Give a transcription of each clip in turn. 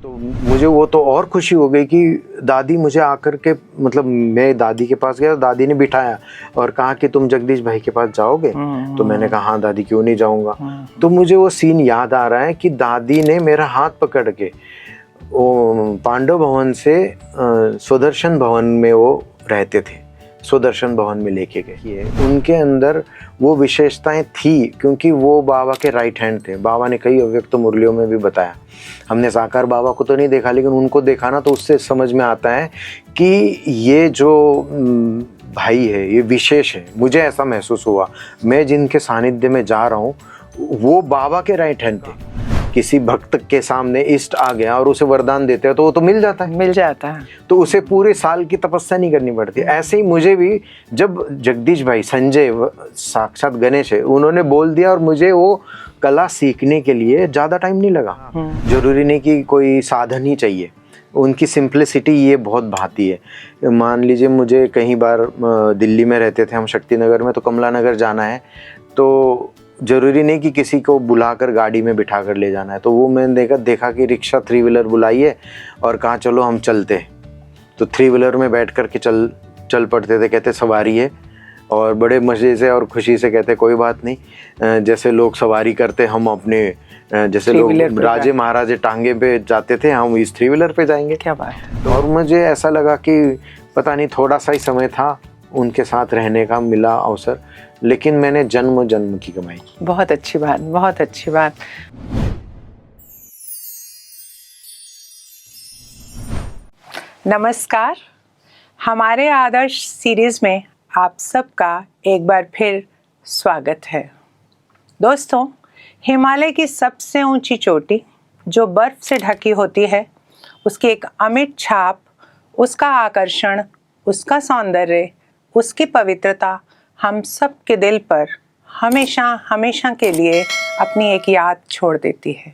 तो मुझे वो तो और खुशी हो गई कि दादी मुझे आकर के, मतलब मैं दादी के पास गया, दादी ने बिठाया और कहा कि तुम जगदीश भाई के पास जाओगे। तो मैंने कहा हाँ दादी, क्यों नहीं जाऊंगा। तो मुझे वो सीन याद आ रहा है कि दादी ने मेरा हाथ पकड़ के वो पांडव भवन से सुदर्शन भवन में वो रहते थे, सुदर्शन भवन में लेके गए। उनके अंदर वो विशेषताएं थी क्योंकि वो बाबा के राइट हैंड थे। बाबा ने कई अव्यक्त मुरलियों में भी बताया, हमने साकार बाबा को तो नहीं देखा लेकिन उनको देखा ना, तो उससे समझ में आता है कि ये जो भाई है ये विशेष है। मुझे ऐसा महसूस हुआ, मैं जिनके सानिध्य में जा रहा हूँ वो बाबा के राइट हैंड थे। किसी भक्त के सामने इष्ट आ गया और उसे वरदान देते हैं तो वो तो मिल जाता है, तो उसे पूरे साल की तपस्या नहीं करनी पड़ती। ऐसे ही मुझे भी, जब जगदीश भाई, संजय साक्षात गणेश है, उन्होंने बोल दिया और मुझे वो कला सीखने के लिए ज़्यादा टाइम नहीं लगा। जरूरी नहीं कि कोई साधन ही चाहिए, उनकी सिंप्लिसिटी ये बहुत भाती है। मान लीजिए मुझे कई बार दिल्ली में रहते थे हम, शक्ति नगर में, तो कमला नगर जाना है तो ज़रूरी नहीं कि किसी को बुलाकर गाड़ी में बिठा कर ले जाना है। तो वो मैंने देखा कि रिक्शा 3 व्हीलर बुलाइए और कहा चलो हम चलते हैं। तो 3 व्हीलर में बैठ कर के चल पड़ते थे, कहते सवारी है, और बड़े मज़े से और खुशी से कहते कोई बात नहीं। जैसे लोग सवारी करते, हम अपने जैसे लोग राजे महाराजे टांगे पे जाते थे, हम इस 3 व्हीलर पे जाएंगे। क्या बात है। तो और मुझे ऐसा लगा कि पता नहीं थोड़ा सा ही समय था उनके साथ रहने का मिला अवसर, लेकिन मैंने जन्म की कमाई की। बहुत अच्छी बात, बहुत अच्छी बात। नमस्कार, हमारे आदर्श सीरीज में आप सबका एक बार फिर स्वागत है। दोस्तों, हिमालय की सबसे ऊंची चोटी जो बर्फ से ढकी होती है, उसकी एक अमिट छाप, उसका आकर्षण, उसका सौंदर्य, उसकी पवित्रता हम सब के दिल पर हमेशा हमेशा के लिए अपनी एक याद छोड़ देती है।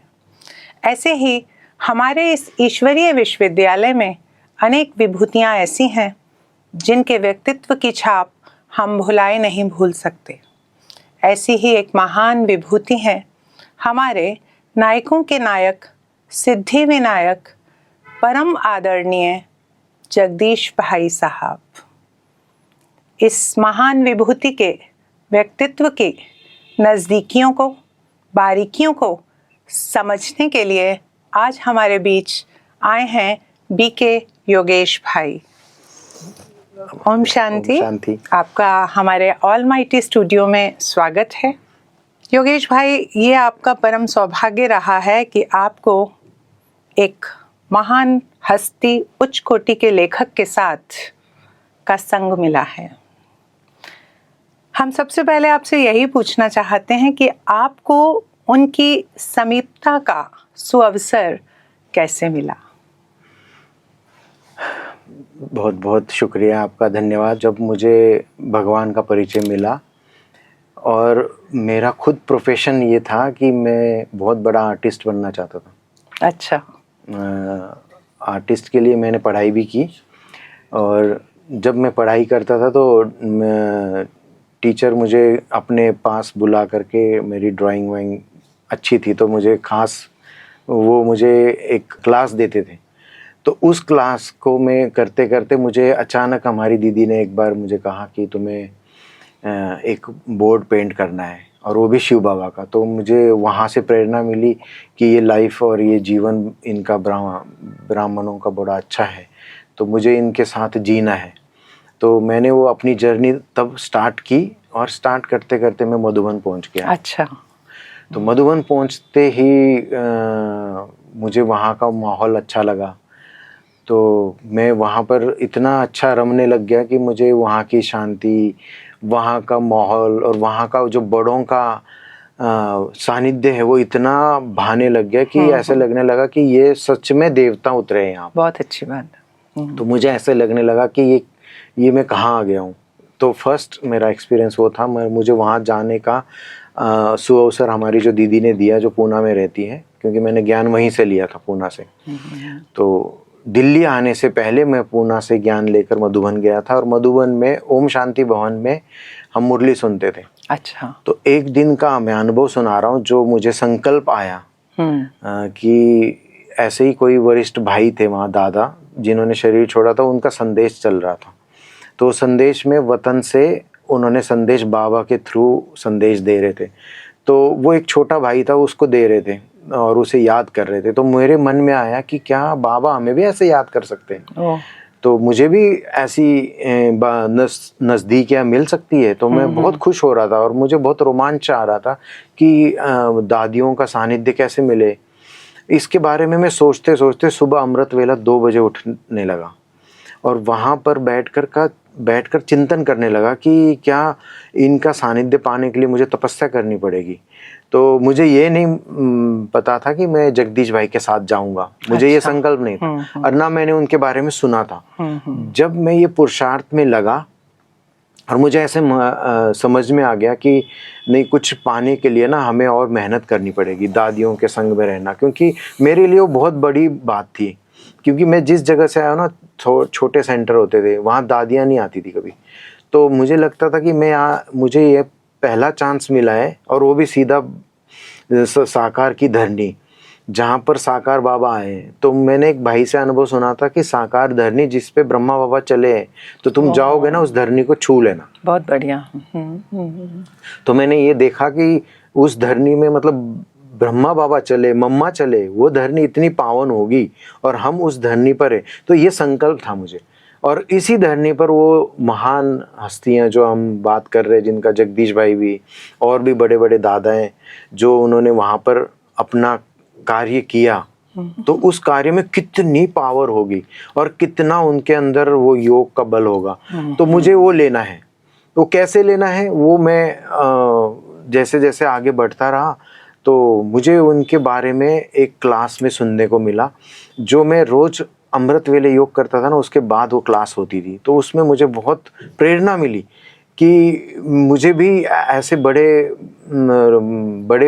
ऐसे ही हमारे इस ईश्वरीय विश्वविद्यालय में अनेक विभूतियाँ ऐसी हैं जिनके व्यक्तित्व की छाप हम भुलाए नहीं भूल सकते। ऐसी ही एक महान विभूति है हमारे नायकों के नायक, सिद्धि विनायक, परम आदरणीय जगदीश भाई साहब। इस महान विभूति के व्यक्तित्व की नज़दीकियों को, बारीकियों को समझने के लिए आज हमारे बीच आए हैं बीके योगेश भाई। ओम शांति। आपका हमारे ऑलमाइटी स्टूडियो में स्वागत है। योगेश भाई, ये आपका परम सौभाग्य रहा है कि आपको एक महान हस्ती, उच्च कोटि के लेखक के साथ का संग मिला है। हम सबसे पहले आपसे यही पूछना चाहते हैं कि आपको उनकी समीपता का सुअवसर कैसे मिला? बहुत बहुत शुक्रिया आपका, धन्यवाद। जब मुझे भगवान का परिचय मिला, और मेरा खुद प्रोफेशन ये था कि मैं बहुत बड़ा आर्टिस्ट बनना चाहता था। अच्छा। आर्टिस्ट के लिए मैंने पढ़ाई भी की, और जब मैं पढ़ाई करता था तो टीचर मुझे अपने पास बुला करके, मेरी ड्राइंग वाइंग अच्छी थी तो मुझे मुझे एक क्लास देते थे। तो उस क्लास को मैं करते करते मुझे अचानक हमारी दीदी ने एक बार मुझे कहा कि तुम्हें एक बोर्ड पेंट करना है, और वो भी शिव बाबा का। तो मुझे वहाँ से प्रेरणा मिली कि ये लाइफ और ये जीवन इनका ब्राह्मणों का बड़ा अच्छा है, तो मुझे इनके साथ जीना है। तो मैंने वो अपनी जर्नी तब स्टार्ट की, और स्टार्ट करते करते मैं मधुबन पहुँच गया। अच्छा। तो मधुबन पहुँचते ही मुझे वहाँ का माहौल अच्छा लगा, तो मैं वहाँ पर इतना अच्छा रमने लग गया कि मुझे वहाँ की शांति, वहाँ का माहौल और वहाँ का जो बड़ों का सानिध्य है वो इतना भाने लग गया कि ऐसे लगने लगा कि ये सच में देवता उतरे हैं यहाँ। बहुत अच्छी बात। तो मुझे ऐसे लगने लगा कि ये मैं कहाँ आ गया हूँ। तो फर्स्ट मेरा एक्सपीरियंस वो था। मुझे वहाँ जाने का सुअवसर हमारी जो दीदी ने दिया, जो पूना में रहती है, क्योंकि मैंने ज्ञान वहीं से लिया था, पूना से। तो दिल्ली आने से पहले मैं पूना से ज्ञान लेकर मधुबन गया था, और मधुबन में ओम शांति भवन में हम मुरली सुनते थे। अच्छा। तो एक दिन का मैं अनुभव सुना रहा हूँ, जो मुझे संकल्प आया कि ऐसे ही कोई वरिष्ठ भाई थे वहाँ, दादा जिन्होंने शरीर छोड़ा था, उनका संदेश चल रहा था। तो संदेश में वतन से उन्होंने संदेश बाबा के थ्रू संदेश दे रहे थे। तो वो एक छोटा भाई था, उसको दे रहे थे और उसे याद कर रहे थे। तो मेरे मन में आया कि क्या बाबा हमें भी ऐसे याद कर सकते हैं? तो मुझे भी ऐसी नज़दीकियाँ मिल सकती है। तो मैं बहुत खुश हो रहा था और मुझे बहुत रोमांच आ रहा था कि दादियों का सानिध्य कैसे मिले। इसके बारे में मैं सोचते सोचते सुबह अमृत वेला 2 बजे उठने लगा और वहाँ पर बैठकर चिंतन करने लगा कि क्या इनका सानिध्य पाने के लिए मुझे तपस्या करनी पड़ेगी। तो मुझे ये नहीं पता था कि मैं जगदीश भाई के साथ जाऊंगा, मुझे ये संकल्प नहीं था और ना मैंने उनके बारे में सुना था। जब मैं ये पुरुषार्थ में लगा और मुझे ऐसे समझ में आ गया कि नहीं, कुछ पाने के लिए ना हमें और मेहनत करनी पड़ेगी, दादियों के संग में रहना, क्योंकि मेरे लिए वो बहुत बड़ी बात थी। क्योंकि मैं जिस जगह से आया ना, छोटे सेंटर होते थे, वहाँ दादियाँ नहीं आती थी कभी। तो मुझे लगता था कि मुझे ये पहला चांस मिला है और वो भी सीधा साकार की धरनी, जहाँ पर साकार बाबा आए। तो मैंने एक भाई से अनुभव सुना था कि साकार धरनी जिस पे ब्रह्मा बाबा चले हैं, तो तुम जाओगे ना उस धरनी को छू लेना। बहुत बढ़िया। तो मैंने ये देखा कि उस धरनी में मतलब ब्रह्मा बाबा चले, मम्मा चले, वो धरनी इतनी पावन होगी और हम उस धरनी पर है। तो ये संकल्प था मुझे। और इसी धरनी पर वो महान हस्तियां जो हम बात कर रहे हैं, जिनका जगदीश भाई भी और भी बड़े बड़े दादा हैं, जो उन्होंने वहाँ पर अपना कार्य किया, तो उस कार्य में कितनी पावर होगी और कितना उनके अंदर वो योग का बल होगा। तो मुझे वो लेना है। तो कैसे लेना है वो मैं जैसे जैसे आगे बढ़ता रहा तो मुझे उनके बारे में एक क्लास में सुनने को मिला। जो मैं रोज अमृत वेले योग करता था ना, उसके बाद वो क्लास होती थी। तो उसमें मुझे बहुत प्रेरणा मिली कि मुझे भी ऐसे बड़े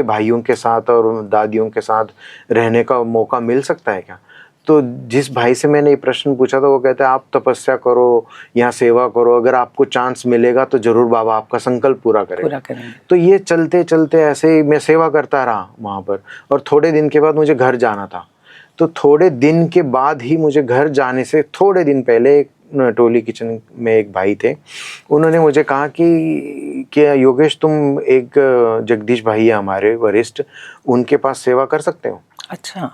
भाइयों के साथ और दादियों के साथ रहने का मौका मिल सकता है क्या। तो जिस भाई से मैंने ये प्रश्न पूछा था, वो कहते हैं आप तपस्या करो, यहाँ सेवा करो, अगर आपको चांस मिलेगा तो जरूर बाबा आपका संकल्प पूरा करेंगे। तो ये चलते चलते ऐसे मैं सेवा करता रहा वहाँ पर। और थोड़े दिन के बाद मुझे घर जाना था। तो थोड़े दिन के बाद ही मुझे घर जाने से थोड़े दिन पहले टोली किचन में एक भाई थे, उन्होंने मुझे कहा कि क्या योगेश, तुम एक जगदीश भाई है हमारे वरिष्ठ, उनके पास सेवा कर सकते हो। अच्छा।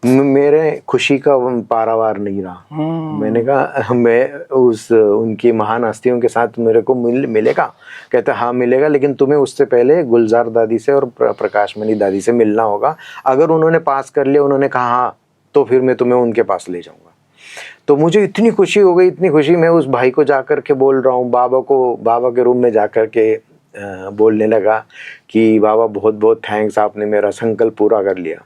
मेरे खुशी का पारावार नहीं रहा। मैंने कहा मैं उनकी महान हस्तियों के साथ मेरे को मिलेगा। कहते हाँ मिलेगा, लेकिन तुम्हें उससे पहले गुलजार दादी से और प्रकाशमणि दादी से मिलना होगा। अगर उन्होंने पास कर लिया, उन्होंने कहा हाँ, तो फिर मैं तुम्हें उनके पास ले जाऊंगा। तो मुझे इतनी खुशी हो गई, इतनी खुशी, मैं उस भाई को जाकर के बोल रहा हूँ, बाबा के रूम में जाकर के बोलने लगा कि बाबा बहुत बहुत थैंक्स, आपने मेरा संकल्प पूरा कर लिया।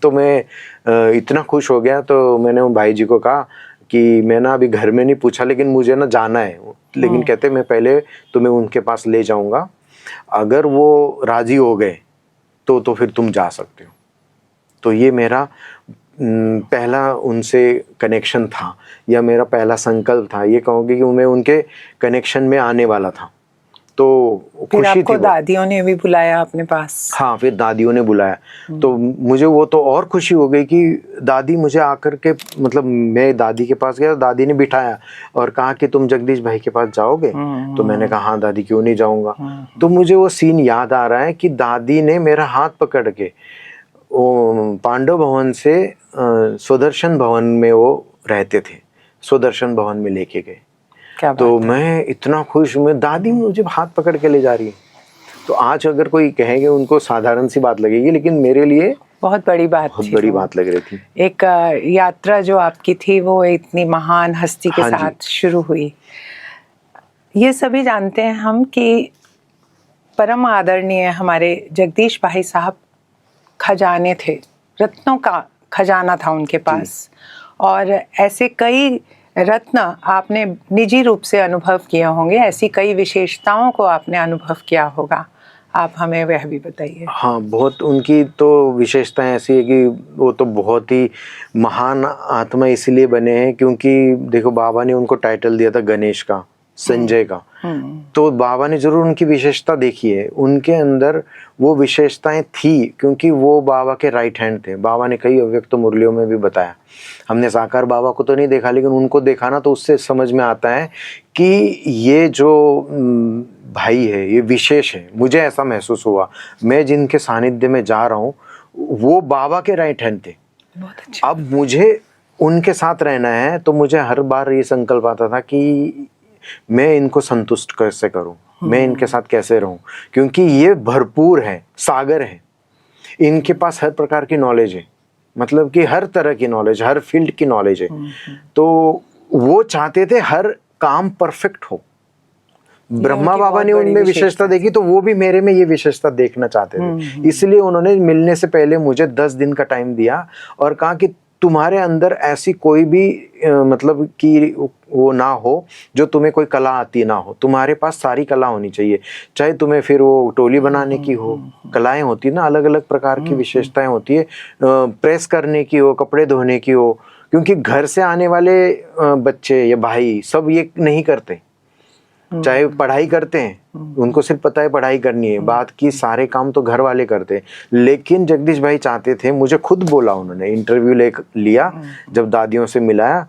तो मैं इतना खुश हो गया। तो मैंने उन भाई जी को कहा कि मैं ना अभी घर में नहीं पूछा, लेकिन मुझे ना जाना है। लेकिन कहते मैं पहले तुम्हें उनके पास ले जाऊंगा, अगर वो राजी हो गए तो फिर तुम जा सकते हो। तो ये मेरा पहला उनसे कनेक्शन था, या मेरा पहला संकल्प था। ये कहूँगी कि मैं उनके कनेक्शन में आने वाला था। तो फिर आपको दादियों ने भी बुलाया अपने पास? हाँ, फिर दादियों ने बुलाया। तो मुझे वो तो और खुशी हो गई कि दादी मुझे आकर के, मतलब मैं दादी के पास गया, दादी ने बिठाया और कहा कि तुम जगदीश भाई के पास जाओगे। तो मैंने कहा हाँ दादी, क्यों नहीं जाऊंगा। तो मुझे वो सीन याद आ रहा है कि दादी ने मेरा हाथ पकड़ के पांडव भवन से सुदर्शन भवन में वो रहते थे, सुदर्शन भवन में लेके गए। तो मैं इतना खुश हूँ, दादी मुझे हाथ पकड़ के ले जा रही है। तो आज अगर कोई कहेंगे उनको साधारण सी बात लगेगी, लेकिन मेरे लिए बहुत बड़ी बात थी, बहुत बड़ी बात लग रही थी। एक यात्रा जो आपकी थी वो इतनी महान हस्ती के साथ शुरू हुई। ये सभी जानते हैं हम कि परम आदरणीय हमारे जगदीश भाई साहब खजाने थे, रत्नों का खजाना था उनके पास। और ऐसे कई रत्न आपने निजी रूप से अनुभव किए होंगे, ऐसी कई विशेषताओं को आपने अनुभव किया होगा। आप हमें वह भी बताइए। हाँ, बहुत उनकी तो विशेषताएं ऐसी है कि वो तो बहुत ही महान आत्मा इसलिए बने हैं क्योंकि देखो बाबा ने उनको टाइटल दिया था गणेश का, संजय का, तो बाबा ने जरूर उनकी विशेषता देखी है। उनके अंदर वो विशेषताएं थी क्योंकि वो बाबा के राइट हैंड थे। बाबा ने कई अव्यक्त मुरलियों में भी बताया। हमने साकार बाबा को तो नहीं देखा, लेकिन उनको देखा ना, तो उससे समझ में आता है कि ये जो भाई है ये विशेष है। मुझे ऐसा महसूस हुआ, मैं जिनके सानिध्य में जा रहा हूँ वो बाबा के राइट हैंड थे। बहुत अच्छा। अब मुझे उनके साथ रहना है, तो मुझे हर बार ये संकल्प आता था कि मैं इनको संतुष्ट कैसे करूं, मैं इनके साथ कैसे रहूं, क्योंकि ये भरपूर है, सागर है। इनके पास हर प्रकार की नॉलेज है, मतलब कि हर तरह की नॉलेज, हर फील्ड की नॉलेज है। तो वो चाहते थे हर काम परफेक्ट हो। ब्रह्मा बाबा ने उनमें विशेषता देखी, तो वो भी मेरे में ये विशेषता देखना चाहते थे। इसलिए उन्होंने मिलने से पहले मुझे 10 दिन का टाइम दिया और कहा कि तुम्हारे अंदर ऐसी कोई भी मतलब कि वो ना हो जो तुम्हें कोई कला आती ना हो। तुम्हारे पास सारी कला होनी चाहिए, चाहे तुम्हें फिर वो टोली बनाने की हो, कलाएं होती ना, अलग अलग प्रकार की विशेषताएं होती है, प्रेस करने की हो, कपड़े धोने की हो, क्योंकि घर से आने वाले बच्चे या भाई सब ये नहीं करते। चाहे पढ़ाई करते हैं, उनको सिर्फ पता है पढ़ाई करनी है, बात की सारे काम तो घर वाले करते हैं। लेकिन जगदीश भाई चाहते थे, मुझे खुद बोला, उन्होंने इंटरव्यू ले लिया, जब दादियों से मिलाया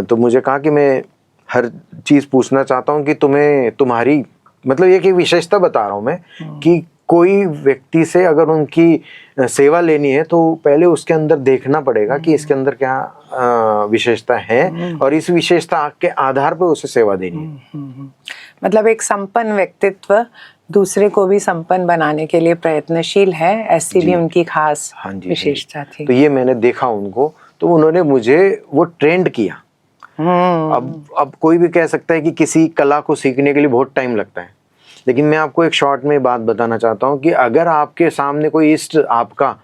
तो मुझे कहा कि मैं हर चीज़ पूछना चाहता हूँ कि तुम्हें तुम्हारी मतलब ये कि विशेषता बता रहा हूँ मैं कि कोई व्यक्ति से अगर उनकी सेवा लेनी है तो पहले उसके अंदर देखना पड़ेगा कि इसके अंदर क्या विशेषता है और इस विशेषता के आधार पर उसे सेवा देनी है। मतलब एक संपन्न व्यक्तित्व दूसरे को भी संपन्न बनाने के लिए प्रयत्नशील है, ऐसी भी उनकी खास विशेषता थी। तो ये मैंने देखा उनको, तो उन्होंने मुझे वो ट्रेंड किया। अब कोई भी कह सकता है कि किसी कला को सीखने के लिए बहुत टाइम लगता है, लेकिन मैं आपको एक शॉर्ट में बात बताना चाहता हूँ कि अगर आपके सामने कोई इष्ट, आपका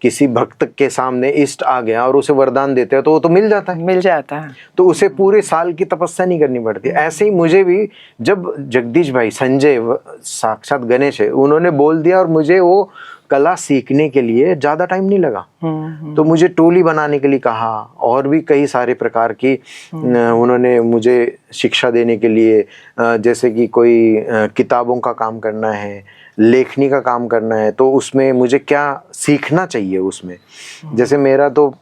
किसी भक्त के सामने इष्ट आ गया और उसे वरदान देते हैं तो वो तो मिल जाता है, तो उसे पूरे साल की तपस्या नहीं करनी पड़ती। ऐसे ही मुझे भी, जब जगदीश भाई, संजय साक्षात गणेश है, उन्होंने बोल दिया और मुझे वो कला सीखने के लिए ज़्यादा टाइम नहीं लगा। तो मुझे टोली बनाने के लिए कहा और भी कई सारे प्रकार की उन्होंने मुझे शिक्षा देने के लिए, जैसे कि कोई किताबों का काम करना है, लेखनी का काम करना है, तो उसमें मुझे क्या सीखना चाहिए उसमें। जैसे मेरा तो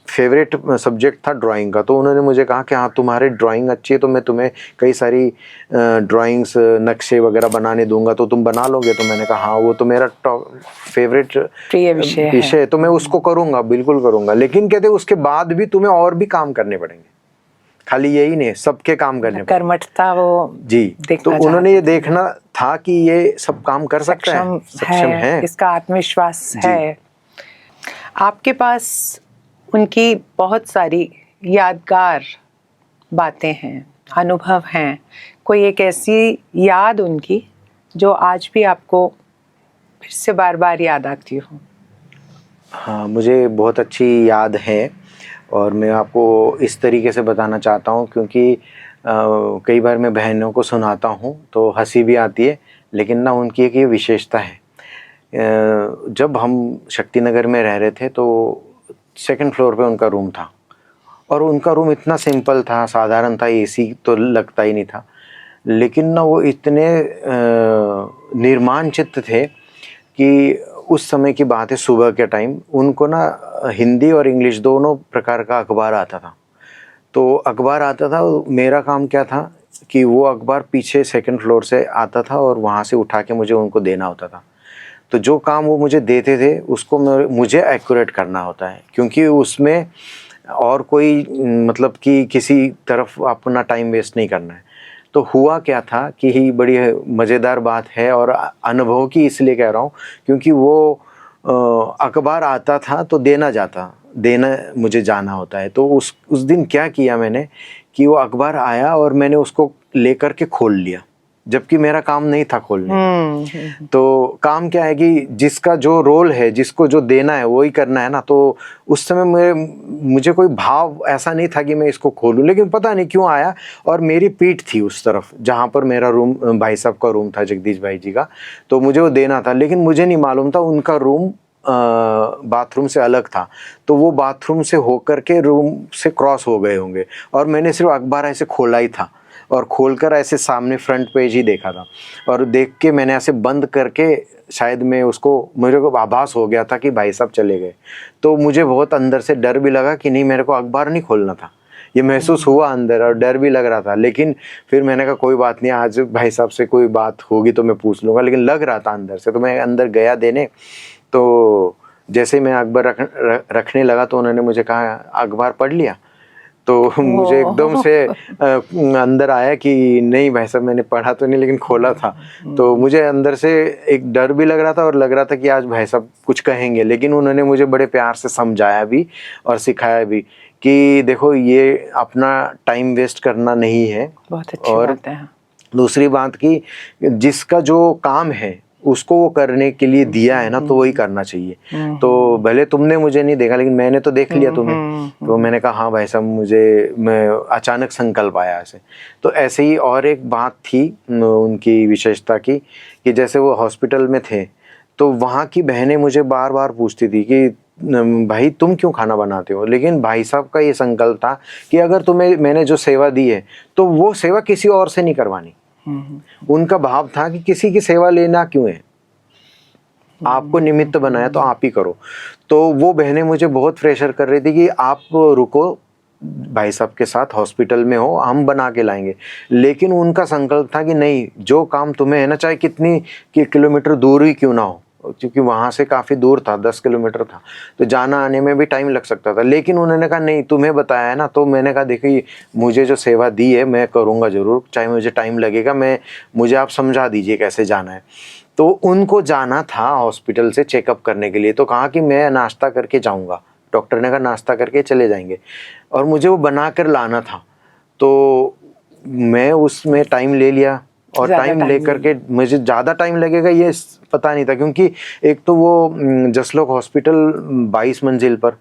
फेवरेट सब्जेक्ट था ड्राइंग का, तो उन्होंने मुझे कहा कि हाँ तुम्हारे ड्राइंग अच्छी है तो मैं तुम्हें कई सारी ड्राइंग्स, नक्शे वगैरह बनाने दूंगा, तो तुम बना लोगे। तो मैंने कहा हाँ वो तो मेरा फेवरेट प्रिय विषय है, तो मैं उसको करूँगा, बिल्कुल करूँगा। लेकिन कहते उसके बाद भी तुम्हें और भी काम करने पड़ेंगे, खाली यही नहीं, सबके काम करने पड़ेंगे। कर्मठता वो जी, तो उन्होंने ये देखना था कि ये सब काम कर सकता है, सक्षम है, इसका आत्मविश्वास है। आपके पास उनकी बहुत सारी यादगार बातें हैं, अनुभव हैं। कोई एक ऐसी याद उनकी जो आज भी आपको फिर से बार बार याद आती हो? हाँ, मुझे बहुत अच्छी याद है और मैं आपको इस तरीके से बताना चाहता हूँ क्योंकि कई बार मैं बहनों को सुनाता हूँ तो हंसी भी आती है, लेकिन ना उनकी एक ये विशेषता है। जब हम शक्ति नगर में रह रहे थे तो 2nd फ्लोर पे उनका रूम था और उनका रूम इतना सिंपल था, साधारण था, एसी तो लगता ही नहीं था, लेकिन ना वो इतने निर्माण चित्त थे कि उस समय की बात है, सुबह के टाइम उनको ना हिंदी और इंग्लिश दोनों प्रकार का अखबार आता था। तो अखबार आता था, मेरा काम क्या था कि वो अखबार पीछे 2nd फ्लोर से आता था और वहाँ से उठा के मुझे उनको देना होता था। तो जो काम वो मुझे देते थे उसको मुझे एक्यूरेट करना होता है, क्योंकि उसमें और कोई मतलब कि किसी तरफ अपना टाइम वेस्ट नहीं करना है। तो हुआ क्या था कि ही बड़ी मज़ेदार बात है और अनुभव की इसलिए कह रहा हूँ क्योंकि वो अखबार आता था तो देना मुझे जाना होता है। तो उस दिन क्या किया मैंने कि वो अखबार आया और मैंने उसको लेकर के खोल लिया, जबकि मेरा काम नहीं था खोलने। तो काम क्या है कि जिसका जो रोल है, जिसको जो देना है वही करना है ना। तो उस समय मुझे कोई भाव ऐसा नहीं था कि मैं इसको खोलूं, लेकिन पता नहीं क्यों आया और मेरी पीठ थी उस तरफ जहाँ पर मेरा रूम, भाई साहब का रूम था, जगदीश भाई जी का, तो मुझे वो देना था। लेकिन मुझे नहीं मालूम था उनका रूम बाथरूम से अलग था, तो वो बाथरूम से होकर के रूम से क्रॉस हो गए होंगे और मैंने सिर्फ अखबार ऐसे खोला ही था और खोलकर ऐसे सामने फ्रंट पेज ही देखा था, और देख के मैंने ऐसे बंद करके शायद मैं उसको, मेरे को आभास हो गया था कि भाई साहब चले गए। तो मुझे बहुत अंदर से डर भी लगा कि नहीं, मेरे को अखबार नहीं खोलना था, ये महसूस हुआ अंदर, और डर भी लग रहा था। लेकिन फिर मैंने कहा कोई बात नहीं, आज भाई साहब से कोई बात होगी तो मैं पूछ लूँगा, लेकिन लग रहा था अंदर से। तो मैं अंदर गया देने, तो जैसे मैं अखबार रखने लगा तो उन्होंने मुझे कहा अखबार पढ़ लिया। तो मुझे एकदम से अंदर आया कि नहीं भाई साहब, मैंने पढ़ा तो नहीं लेकिन खोला था। तो मुझे अंदर से एक डर भी लग रहा था और लग रहा था कि आज भाई साहब कुछ कहेंगे, लेकिन उन्होंने मुझे बड़े प्यार से समझाया भी और सिखाया भी कि देखो ये अपना टाइम वेस्ट करना नहीं है। बहुत अच्छी बात है। दूसरी बात कि जिसका जो काम है उसको वो करने के लिए दिया है ना, तो वही करना चाहिए। तो भले तुमने मुझे नहीं देखा लेकिन मैंने तो देख लिया तुम्हें। तो मैंने कहा हाँ भाई साहब, मैं अचानक संकल्प आया ऐसे। तो ऐसे ही और एक बात थी उनकी विशेषता की, कि जैसे वो हॉस्पिटल में थे तो वहाँ की बहनें मुझे बार बार पूछती थी कि भाई तुम क्यों खाना बनाते हो, लेकिन भाई साहब का ये संकल्प था कि अगर तुम्हें मैंने जो सेवा दी है तो वो सेवा किसी और से नहीं करवानी। उनका भाव था कि किसी की सेवा लेना क्यों है, आपको निमित्त बनाया तो आप ही करो। तो वो बहनें मुझे बहुत प्रेशर कर रही थी कि आप रुको, भाई साहब के साथ हॉस्पिटल में हो, हम बना के लाएंगे। लेकिन उनका संकल्प था कि नहीं, जो काम तुम्हें है ना, चाहे कितनी किलोमीटर दूर ही क्यों ना हो, क्योंकि वहाँ से काफ़ी दूर था, 10 किलोमीटर था, तो जाना आने में भी टाइम लग सकता था। लेकिन उन्होंने कहा नहीं, तुम्हें बताया है ना। तो मैंने कहा देखिए, मुझे जो सेवा दी है मैं करूँगा ज़रूर, चाहे मुझे टाइम लगेगा, मुझे आप समझा दीजिए कैसे जाना है। तो उनको जाना था हॉस्पिटल से चेकअप करने के लिए, तो कहा कि मैं नाश्ता करके जाऊँगा। डॉक्टर ने कहा नाश्ता करके चले जाएंगे, और मुझे वो बना कर लाना था। तो मैं उसमें टाइम ले लिया, और टाइम लेकर के मुझे ज़्यादा टाइम लगेगा ये पता नहीं था, क्योंकि एक तो वो जसलोक हॉस्पिटल 22 मंजिल पर,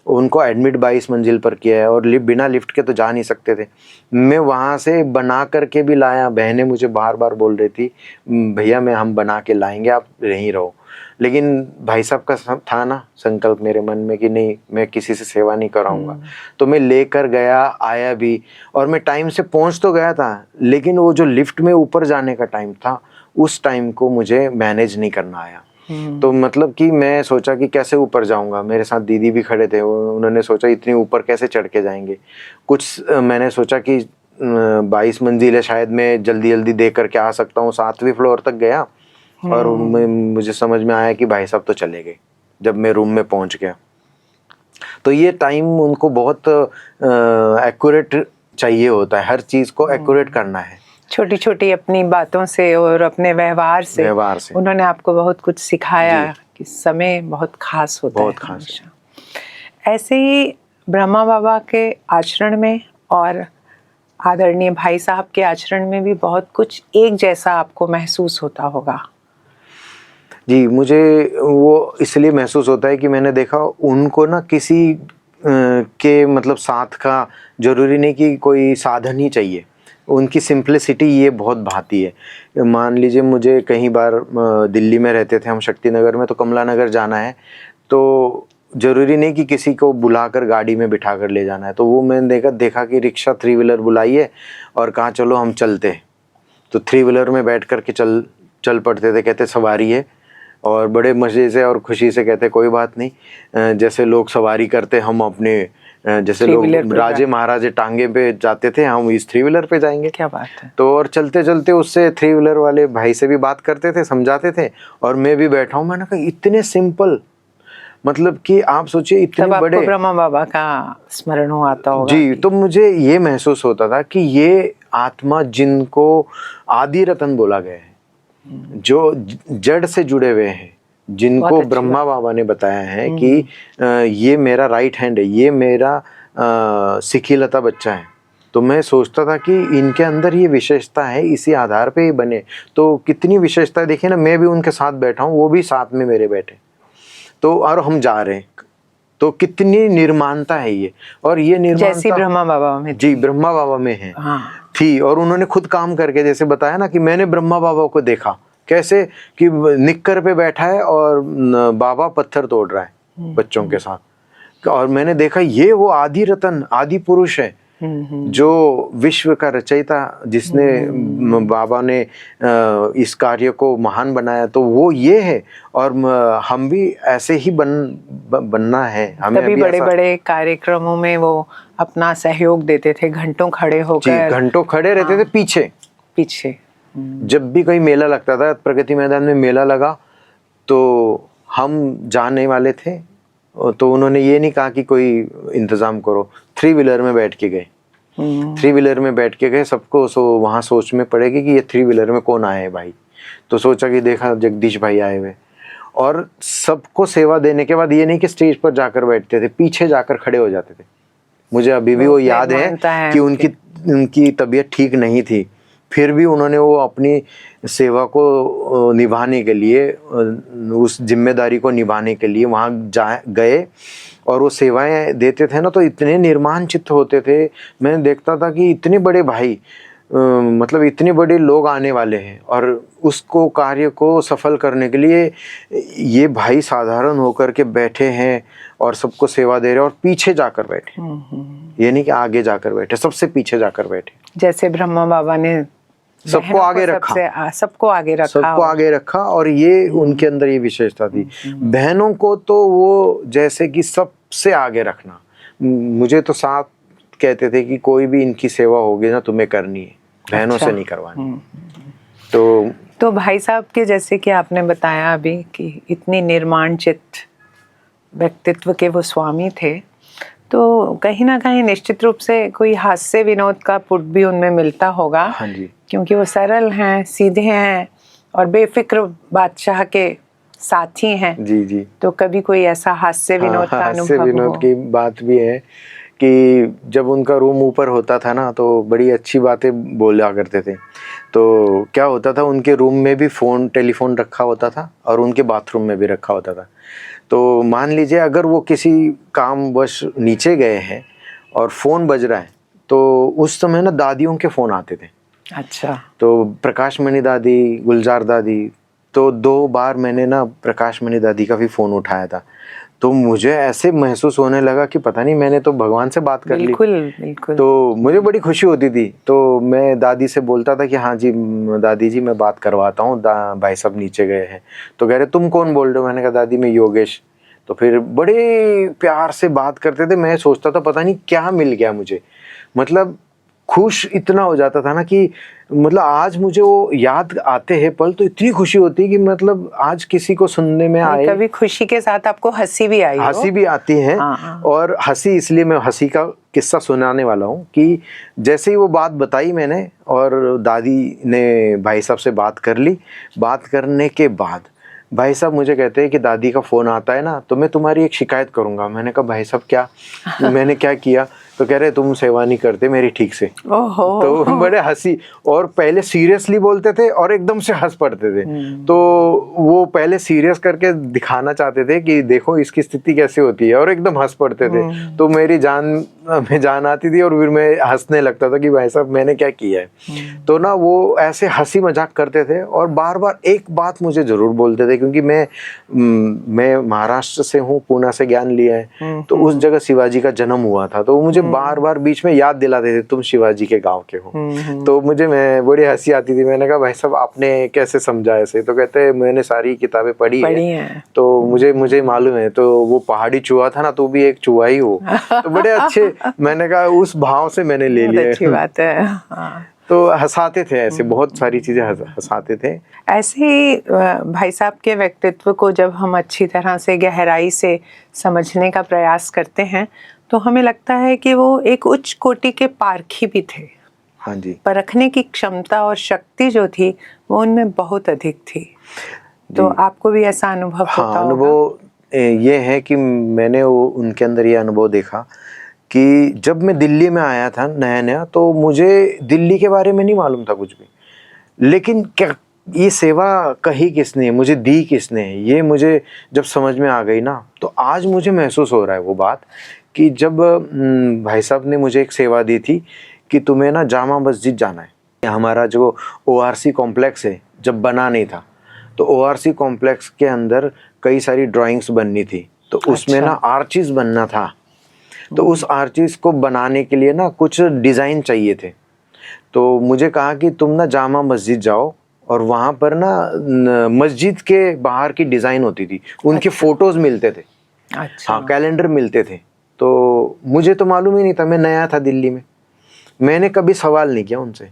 उनको एडमिट 22 मंजिल पर किया है, और बिना लिफ्ट के तो जा नहीं सकते थे। मैं वहाँ से बना करके भी लाया, बहनें मुझे बार बार बोल रही थी भैया हम बना के लाएंगे, आप यहीं रहो। लेकिन भाई साहब का था ना संकल्प मेरे मन में कि नहीं, मैं किसी से सेवा नहीं कराऊंगा। तो मैं लेकर गया, आया भी, और मैं टाइम से पहुंच तो गया था, लेकिन वो जो लिफ्ट में ऊपर जाने का टाइम था, उस टाइम को मुझे मैनेज नहीं करना आया। तो मतलब कि मैं सोचा कि कैसे ऊपर जाऊंगा, मेरे साथ दीदी भी खड़े थे, उन्होंने सोचा इतनी ऊपर कैसे चढ़ के जाएंगे। कुछ मैंने सोचा कि 22 मंजिल है, शायद मैं जल्दी जल्दी दे करके आ सकता हूँ। 7वें फ्लोर तक गया, और मुझे समझ में आया कि भाई साहब तो चले गए जब मैं रूम में पहुंच गया। तो ये टाइम उनको बहुत एक्यूरेट चाहिए होता है, हर चीज़ को एक्यूरेट करना है। छोटी छोटी अपनी बातों से और अपने व्यवहार से उन्होंने आपको बहुत कुछ सिखाया कि समय बहुत खास होता है, बहुत खास। ऐसे ही ब्रह्मा बाबा के आचरण में और आदरणीय भाई साहब के आचरण में भी बहुत कुछ एक जैसा आपको महसूस होता होगा। जी, मुझे वो इसलिए महसूस होता है कि मैंने देखा उनको ना किसी के मतलब साथ का जरूरी नहीं कि कोई साधन ही चाहिए, उनकी सिंप्लिसिटी ये बहुत भाती है। मान लीजिए मुझे कई बार दिल्ली में रहते थे हम, शक्ति नगर में, तो कमला नगर जाना है तो ज़रूरी नहीं कि किसी को बुलाकर गाड़ी में बिठा कर ले जाना है। तो वो मैंने देखा कि रिक्शा 3 व्हीलर बुलाइए और कहा चलो हम चलते। तो 3 व्हीलर में बैठ कर के चल पड़ते थे, कहते सवारी है, और बड़े मज़े से और खुशी से कहते कोई बात नहीं। जैसे लोग सवारी करते हम अपने, जैसे लोग राजे महाराजे टांगे पे जाते थे, हम इस 3 व्हीलर पे जाएंगे। क्या बात है। तो और चलते चलते उससे 3 व्हीलर वाले भाई से भी बात करते थे, समझाते थे, और मैं भी बैठा हूँ। मैंने कहा इतने सिंपल, मतलब कि आप सोचिए इतने बड़े। आपको ब्रह्मा बाबा का स्मरण हो आता होगा। जी, तो मुझे ये महसूस होता था कि ये आत्मा जिनको आदि रतन बोला गया है, जो जड़ से जुड़े हुए हैं, जिनको ब्रह्मा बाबा ने बताया है कि ये मेरा राइट हैंड है, ये मेरा सिखिलता बच्चा है। तो मैं सोचता था कि इनके अंदर ये विशेषता है, इसी आधार पे ही बने। तो कितनी विशेषता देखिए ना, मैं भी उनके साथ बैठा हूँ, वो भी साथ में मेरे बैठे, तो और हम जा रहे हैं, तो कितनी निर्माणता है ये। और ये निर्माणता जैसी ब्रह्मा बाबा में, जी ब्रह्मा बाबा में है, हाँ। थी। और उन्होंने खुद काम करके, जैसे बताया ना कि मैंने ब्रह्मा बाबा को देखा कैसे कि निक्कर पे बैठा है और बाबा पत्थर तोड़ रहा है बच्चों के साथ, और मैंने देखा ये वो आदि रतन, आदि पुरुष है, जो विश्व का रचयिता, जिसने बाबा ने इस कार्य को महान बनाया, तो वो ये है। और हम भी ऐसे ही बनना है हमें। तभी बड़े बड़े कार्यक्रमों में वो अपना सहयोग देते थे, घंटों खड़े होकर। घंटों खड़े रहते थे पीछे। जब भी कोई मेला लगता था, प्रगति मैदान में मेला लगा, तो हम जाने वाले थे, तो उन्होंने ये नहीं कहा कि कोई इंतजाम करो, 3 व्हीलर में बैठ के गए। 3 व्हीलर में बैठ के गए, सबको वहाँ सोच में पड़ेगी कि ये 3 व्हीलर में कौन आए हैं भाई। तो सोचा कि देखा जगदीश भाई आए हुए, और सबको सेवा देने के बाद ये नहीं कि स्टेज पर जाकर बैठते थे, पीछे जाकर खड़े हो जाते थे। मुझे अभी भी वो याद है कि उनकी तबीयत ठीक नहीं थी, फिर भी उन्होंने वो अपनी सेवा को निभाने के लिए, उस जिम्मेदारी को निभाने के लिए वहाँ गए, और वो सेवाएं देते थे ना, तो इतने निर्माण चित्त होते थे। मैं देखता था कि इतने बड़े भाई, मतलब इतने बड़े लोग आने वाले हैं, और उसको कार्य को सफल करने के लिए ये भाई साधारण होकर के बैठे हैं और सबको सेवा दे रहे हैं, और पीछे जाकर बैठे। ये नहीं कि आगे जाकर बैठे, सबसे पीछे जाकर बैठे। जैसे ब्रह्मा बाबा ने सबको आगे रखा, और ये उनके अंदर ये विशेषता थी। बहनों को तो वो जैसे कि सबसे आगे रखना। मुझे तो साथ कहते थे कि कोई भी इनकी सेवा होगी ना, तुम्हें करनी है, बहनों से नहीं करवानी। तो भाई साहब के, जैसे कि आपने बताया अभी कि इतनी निर्माणचित व्यक्तित्व के वो स्वामी थे, तो कहीं ना कहीं निश्चित रूप से कोई हास्य विनोद का पुट भी उनमें मिलता होगा। हाँ जी। क्योंकि वो सरल हैं, सीधे हैं और बेफिक्र बादशाह के साथी हैं। जी। तो कभी कोई ऐसा हास्य विनोद का अनुभव? हास्य विनोद की बात भी है कि जब उनका रूम ऊपर होता था ना, तो बड़ी अच्छी बातें बोला करते थे। तो क्या होता था, उनके रूम में भी टेलीफोन रखा होता था, और उनके बाथरूम में भी रखा होता था। तो मान लीजिए अगर वो किसी कामवश नीचे गए हैं और फ़ोन बज रहा है, तो उस समय ना दादियों के फ़ोन आते थे। अच्छा। तो प्रकाश मणि दादी, गुलजार दादी, तो 2 बार मैंने ना प्रकाश मणि दादी का भी फ़ोन उठाया था। तो मुझे ऐसे महसूस होने लगा कि पता नहीं, मैंने तो भगवान से बात कर ली। बिल्कुल। तो मुझे बड़ी खुशी होती थी। तो मैं दादी से बोलता था कि हाँ जी दादी जी, मैं बात करवाता हूँ, भाई साहब नीचे गए हैं। तो कह रहे तुम कौन बोल रहे हो? मैंने कहा दादी मैं योगेश। तो फिर बड़े प्यार से बात करते थे। मैं सोचता था पता नहीं क्या मिल गया मुझे, मतलब खुश इतना हो जाता था ना कि मतलब आज मुझे वो याद आते हैं पल, तो इतनी खुशी होती है कि मतलब आज किसी को सुनने में आए। कभी खुशी के साथ आपको हंसी भी आई हो? हंसी भी आती है। और हंसी इसलिए, मैं हंसी का किस्सा सुनाने वाला हूँ कि जैसे ही वो बात बताई मैंने, और दादी ने भाई साहब से बात कर ली। बात करने के बाद भाई साहब मुझे कहते हैं कि दादी का फ़ोन आता है ना, तो मैं तुम्हारी एक शिकायत करूँगा। मैंने कहा भाई साहब क्या? मैंने क्या किया? तो कह रहे तुम सेवा नहीं करते मेरी ठीक से। तो बड़े हंसी, और पहले सीरियसली बोलते थे और एकदम से हंस पड़ते थे। तो वो पहले सीरियस करके दिखाना चाहते थे कि देखो इसकी स्थिति कैसे होती है, और एकदम हंस पड़ते थे। तो मेरी जान में जान आती थी, और फिर मैं हंसने लगता था कि भाई साहब मैंने क्या किया है। तो ना वो ऐसे हंसी मजाक करते थे, और बार बार एक बात मुझे जरूर बोलते थे, क्योंकि मैं महाराष्ट्र से हूँ, पूना से ज्ञान लिया है। तो उस जगह शिवाजी का जन्म हुआ था, तो मुझे बार बार बीच में याद दिलाते थे तुम शिवाजी के गांव के हो। तो मैं बड़ी हंसी आती थी। मैंने कहा भाई साहब आपने कैसे समझा ऐसे? तो कहते मैंने सारी किताबें पढ़ी है, तो मुझे मालूम है। तो वो पहाड़ी चूहा था ना, तो भी एक चूहा ही हो। तो बड़े अच्छे, मैंने कहा उस भाव से मैंने ले लिया। अच्छी बात है। तो हंसाते थे, ऐसे बहुत सारी चीजें हंसाते थे। ऐसे ही भाई साहब के व्यक्तित्व को जब हम अच्छी तरह से गहराई से समझने का प्रयास करते हैं, तो हमें लगता है कि वो एक उच्च कोटि के पारखी भी थे। हाँ जी। परखने की क्षमता और शक्ति जो थी वो उनमें बहुत अधिक थी। तो आपको भी ऐसा अनुभव होता होगा? अनुभव ये है कि मैंने उनके अंदर ये अनुभव देखा कि जब मैं दिल्ली में आया था नया, तो मुझे दिल्ली के बारे में नहीं मालूम था कुछ भी, लेकिन क्या ये सेवा कही किसने, मुझे दी किसने, ये मुझे जब समझ में आ गई ना, तो आज मुझे महसूस हो रहा है वो बात कि जब भाई साहब ने मुझे एक सेवा दी थी कि तुम्हें ना जामा मस्जिद जाना है। हमारा जो ORC कॉम्प्लेक्स है जब बना नहीं था, तो ORC कॉम्प्लेक्स के अंदर कई सारी ड्राइंग्स बननी थी, तो उसमें ना आर्चिस बनना था। तो उस आर्चिस को बनाने के लिए ना कुछ डिज़ाइन चाहिए थे। तो मुझे कहा कि तुम ना जामा मस्जिद जाओ और वहाँ पर ना मस्जिद के बाहर की डिज़ाइन होती थी, उनके फोटोज़ मिलते थे। अच्छा। हाँ, कैलेंडर मिलते थे। तो मुझे तो मालूम ही नहीं था, मैं नया था दिल्ली में, मैंने कभी सवाल नहीं किया उनसे।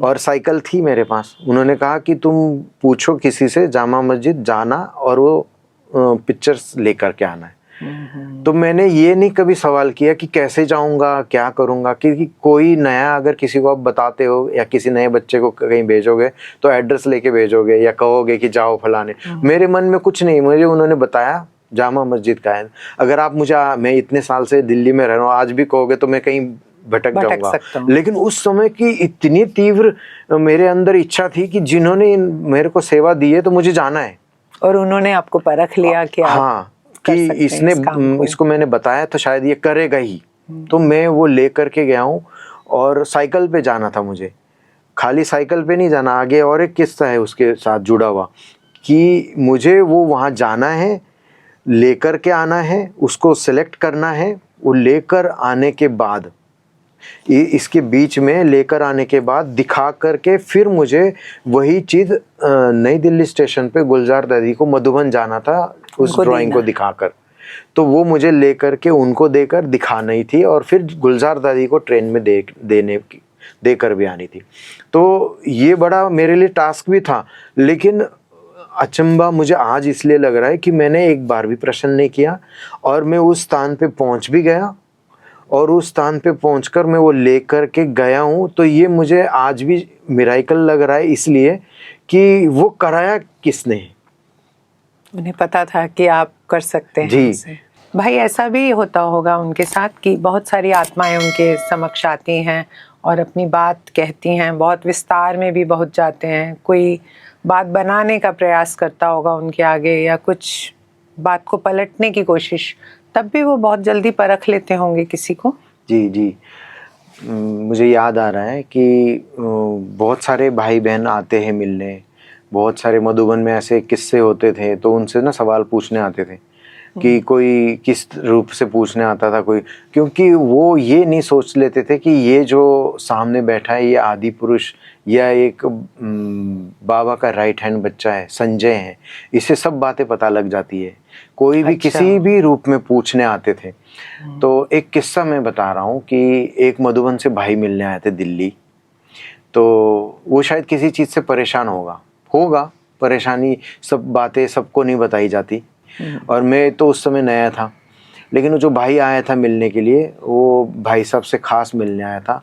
और साइकिल थी मेरे पास, उन्होंने कहा कि तुम पूछो किसी से, जामा मस्जिद जाना और वो पिक्चर्स लेकर के आना है। तो मैंने ये नहीं कभी सवाल किया कि कैसे जाऊंगा, क्या करूंगा, क्योंकि कोई नया अगर किसी को आप बताते हो या किसी नए बच्चे को कहीं भेजोगे तो एड्रेस लेके भेजोगे या कहोगे कि जाओ फलाने। मेरे मन में कुछ नहीं, मुझे उन्होंने बताया जामा मस्जिद का है। अगर आप मुझे, मैं इतने साल से दिल्ली में रह रहा हूँ, आज भी कहोगे तो मैं कहीं भटक जाऊंगा। लेकिन उस समय की इतनी तीव्र मेरे अंदर इच्छा थी कि जिन्होंने मेरे को सेवा दी है तो मुझे जाना है। और उन्होंने आपको परख लिया कि हाँ, कि इसने इसको मैंने बताया तो शायद ये करेगा ही। तो मैं वो लेकर के गया हूँ और साइकिल पे जाना था मुझे। खाली साइकिल पे नहीं जाना, आगे और एक किस्सा है उसके साथ जुड़ा हुआ कि मुझे वो वहाँ जाना है, लेकर के आना है, उसको सिलेक्ट करना है। वो लेकर आने के बाद, इसके बीच में लेकर आने के बाद दिखा करके फिर मुझे वही चीज़ नई दिल्ली स्टेशन पे गुलजार दादी को मधुबन जाना था उस ड्राइंग को दिखाकर। तो वो मुझे लेकर के उनको देकर दिखानी थी और फिर गुलजार दादी को ट्रेन में देकर भी आनी थी। तो ये बड़ा मेरे लिए टास्क भी था, लेकिन अचंभा मुझे आज इसलिए लग रहा है कि मैंने एक बार भी प्रश्न नहीं किया और मैं उस स्थान पे पहुंच भी गया और उस स्थान पे पहुंचकर मैं वो लेकर के गया हूँ। तो ये मुझे आज भी मिराइकल लग रहा है, इसलिए कि वो कराया किसने, उन्हें पता था कि आप कर सकते हैं जी। भाई ऐसा भी होता होगा उनके साथ कि बहुत सारी आत्माएं उनके समक्ष आती हैं और अपनी बात कहती हैं, बहुत विस्तार में भी बहुत जाते हैं, कोई बात बनाने का प्रयास करता होगा उनके आगे या कुछ बात को पलटने की कोशिश, तब भी वो बहुत जल्दी परख लेते होंगे किसी को। जी जी, मुझे याद आ रहा है कि बहुत सारे भाई बहन आते हैं मिलने, बहुत सारे मधुबन में ऐसे किस्से होते थे, तो उनसे ना सवाल पूछने आते थे कि कोई किस रूप से पूछने आता था कोई, क्योंकि वो ये नहीं सोच लेते थे कि ये जो सामने बैठा है ये आदि पुरुष या एक बाबा का राइट हैंड बच्चा है, संजय है, इससे सब बातें पता लग जाती है। कोई भी किसी भी रूप में पूछने आते थे। तो एक किस्सा मैं बता रहा हूँ कि एक मधुबन से भाई मिलने आए थे दिल्ली। तो वो शायद किसी चीज़ से परेशान होगा, परेशानी सब बातें सबको नहीं बताई जाती, और मैं तो उस समय नया था। लेकिन वो जो भाई आया था मिलने के लिए, वो भाई साहब से खास मिलने आया था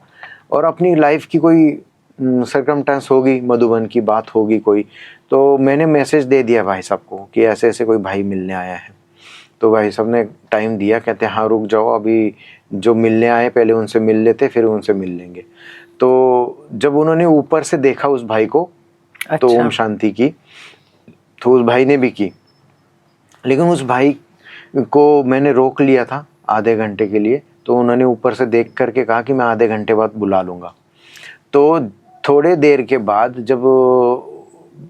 और अपनी लाइफ की कोई सरकमस्टेंस होगी, मधुबन की बात होगी कोई, तो मैंने मैसेज दे दिया भाई साहब को कि ऐसे ऐसे कोई भाई मिलने आया है। तो भाई साहब ने टाइम दिया, कहते हाँ रुक जाओ, अभी जो मिलने आए पहले उनसे मिल लेते फिर उनसे मिल लेंगे। तो जब उन्होंने ऊपर से देखा उस भाई को, तो ओम शांति की, तो उस भाई ने भी की, लेकिन उस भाई को मैंने रोक लिया था आधे घंटे के लिए। तो उन्होंने ऊपर से देख करके कहा कि मैं आधे घंटे बाद बुला लूँगा। तो थोड़े देर के बाद जब